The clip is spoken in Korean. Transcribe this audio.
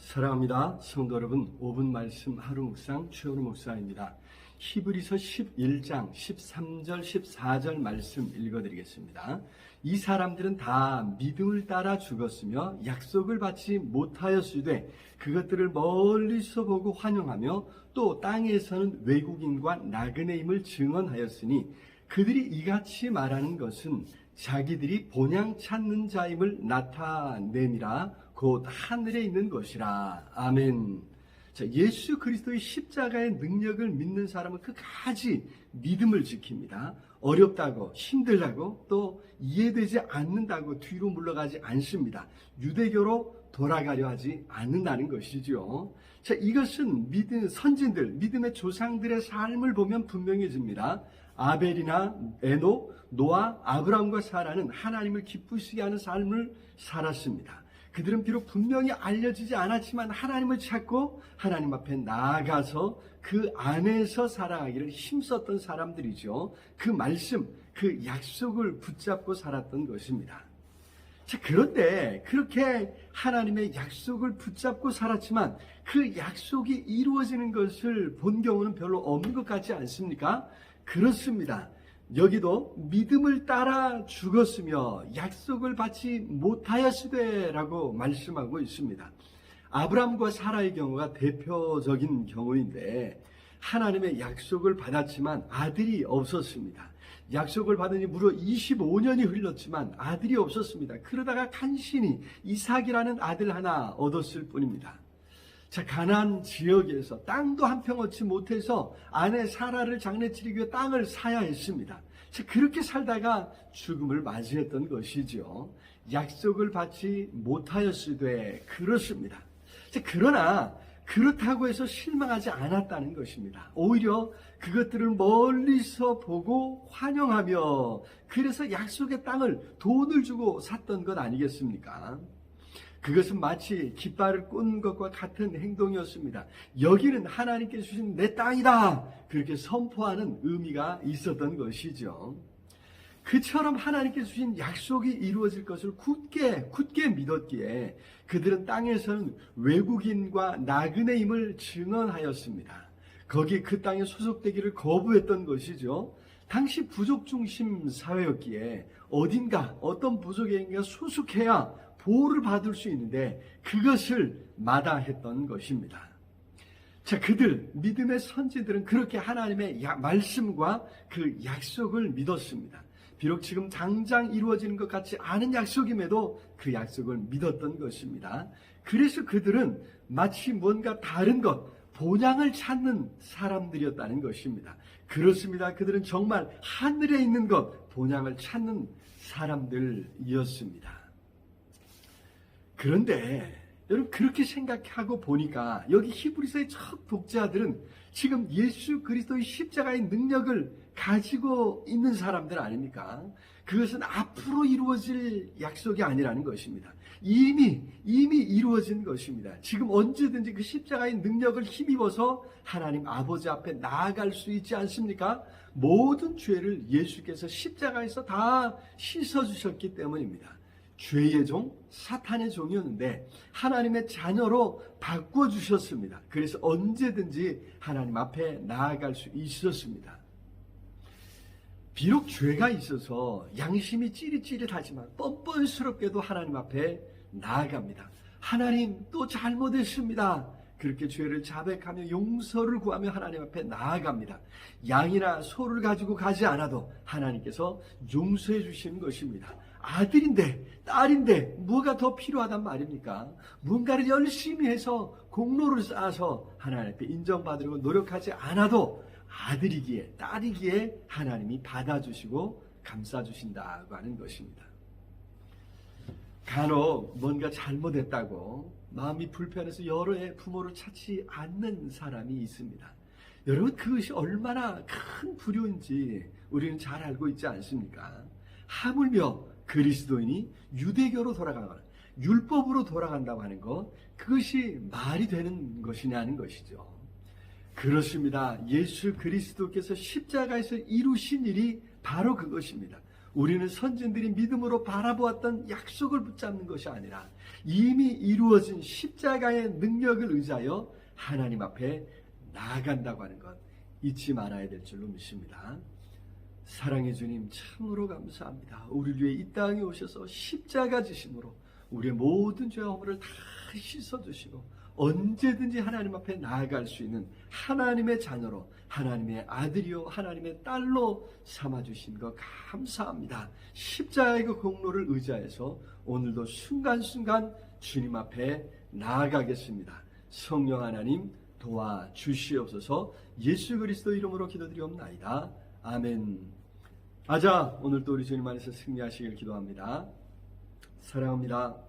사랑합니다. 성도 여러분, 5분 말씀 하루 묵상 최원우 목사입니다. 히브리서 11장 13절 14절 말씀 읽어드리겠습니다. 이 사람들은 다 믿음을 따라 죽었으며 약속을 받지 못하였으되 그것들을 멀리서 보고 환영하며 또 땅에서는 외국인과 나그네임을 증언하였으니 그들이 이같이 말하는 것은 자기들이 본향 찾는 자임을 나타내니라. 곧 하늘에 있는 것이라. 아멘. 자, 예수 그리스도의 십자가의 능력을 믿는 사람은 끝까지 믿음을 지킵니다. 어렵다고, 힘들다고, 또 이해되지 않는다고 뒤로 물러가지 않습니다. 유대교로 돌아가려 하지 않는다는 것이죠. 자, 이것은 선진들, 믿음의 조상들의 삶을 보면 분명해집니다. 아벨이나 에녹, 노아, 아브라함과 사라는 하나님을 기쁘시게 하는 삶을 살았습니다. 그들은 비록 분명히 알려지지 않았지만 하나님을 찾고 하나님 앞에 나아가서 그 안에서 살아가기를 힘썼던 사람들이죠. 그 말씀, 그 약속을 붙잡고 살았던 것입니다. 자, 그런데 그렇게 하나님의 약속을 붙잡고 살았지만 그 약속이 이루어지는 것을 본 경우는 별로 없는 것 같지 않습니까? 그렇습니다. 여기도 믿음을 따라 죽었으며 약속을 받지 못하였으되라고 말씀하고 있습니다. 아브라함과 사라의 경우가 대표적인 경우인데 하나님의 약속을 받았지만 아들이 없었습니다. 약속을 받으니 무려 25년이 흘렀지만 아들이 없었습니다. 그러다가 간신히 이삭이라는 아들 하나 얻었을 뿐입니다. 자, 가나안 지역에서 땅도 한 평 얻지 못해서 아내 사라를 장례치르기 위해 땅을 사야 했습니다. 자, 그렇게 살다가 죽음을 맞이했던 것이죠. 약속을 받지 못하였으되 그렇습니다. 자, 그러나 그렇다고 해서 실망하지 않았다는 것입니다. 오히려 그것들을 멀리서 보고 환영하며 그래서 약속의 땅을 돈을 주고 샀던 것 아니겠습니까? 그것은 마치 깃발을 꽂는 것과 같은 행동이었습니다. 여기는 하나님께 주신 내 땅이다. 그렇게 선포하는 의미가 있었던 것이죠. 그처럼 하나님께 주신 약속이 이루어질 것을 굳게 믿었기에 그들은 땅에서는 외국인과 나그네임을 증언하였습니다. 거기 그 땅에 소속되기를 거부했던 것이죠. 당시 부족 중심 사회였기에 어딘가 어떤 부족에게 소속해야 보호를 받을 수 있는데 그것을 마다했던 것입니다. 자, 그들 믿음의 선지들은 그렇게 하나님의 말씀과 그 약속을 믿었습니다. 비록 지금 당장 이루어지는 것 같지 않은 약속임에도 그 약속을 믿었던 것입니다. 그래서 그들은 마치 뭔가 다른 것, 본향을 찾는 사람들이었다는 것입니다. 그렇습니다. 그들은 정말 하늘에 있는 것, 본향을 찾는 사람들이었습니다. 그런데 여러분 그렇게 생각하고 보니까 여기 히브리서의 첫 독자들은 지금 예수 그리스도의 십자가의 능력을 가지고 있는 사람들 아닙니까? 그것은 앞으로 이루어질 약속이 아니라는 것입니다. 이미 이루어진 것입니다. 지금 언제든지 그 십자가의 능력을 힘입어서 하나님 아버지 앞에 나아갈 수 있지 않습니까? 모든 죄를 예수께서 십자가에서 다 씻어주셨기 때문입니다. 죄의 종, 사탄의 종이었는데 하나님의 자녀로 바꿔주셨습니다. 그래서 언제든지 하나님 앞에 나아갈 수 있었습니다. 비록 죄가 있어서 양심이 찌릿찌릿하지만 뻔뻔스럽게도 하나님 앞에 나아갑니다. 하나님 또 잘못했습니다. 그렇게 죄를 자백하며 용서를 구하며 하나님 앞에 나아갑니다. 양이나 소를 가지고 가지 않아도 하나님께서 용서해 주시는 것입니다. 아들인데 딸인데 뭐가 더 필요하단 말입니까? 뭔가를 열심히 해서 공로를 쌓아서 하나님 앞에 인정받으려고 노력하지 않아도 아들이기에 딸이기에 하나님이 받아주시고 감싸주신다고 하는 것입니다. 간혹 뭔가 잘못했다고 마음이 불편해서 여러 해 부모를 찾지 않는 사람이 있습니다. 여러분 그것이 얼마나 큰 불효인지 우리는 잘 알고 있지 않습니까? 하물며 그리스도인이 유대교로 돌아가거나 율법으로 돌아간다고 하는 것, 그것이 말이 되는 것이냐는 것이죠. 그렇습니다. 예수 그리스도께서 십자가에서 이루신 일이 바로 그것입니다. 우리는 선진들이 믿음으로 바라보았던 약속을 붙잡는 것이 아니라 이미 이루어진 십자가의 능력을 의지하여 하나님 앞에 나아간다고 하는 것 잊지 말아야 될 줄로 믿습니다. 사랑의 주님 참으로 감사합니다. 우리를 위해 이 땅에 오셔서 십자가 지심으로 우리의 모든 죄와 허물을 다 씻어주시고 언제든지 하나님 앞에 나아갈 수 있는 하나님의 자녀로 하나님의 아들이요 하나님의 딸로 삼아주신 것 감사합니다. 십자가의 그 공로를 의지하여서 오늘도 순간순간 주님 앞에 나아가겠습니다. 성령 하나님 도와주시옵소서. 예수 그리스도 이름으로 기도드리옵나이다. 아멘. 아자, 오늘도 우리 주님 안에서 승리하시길 기도합니다. 사랑합니다.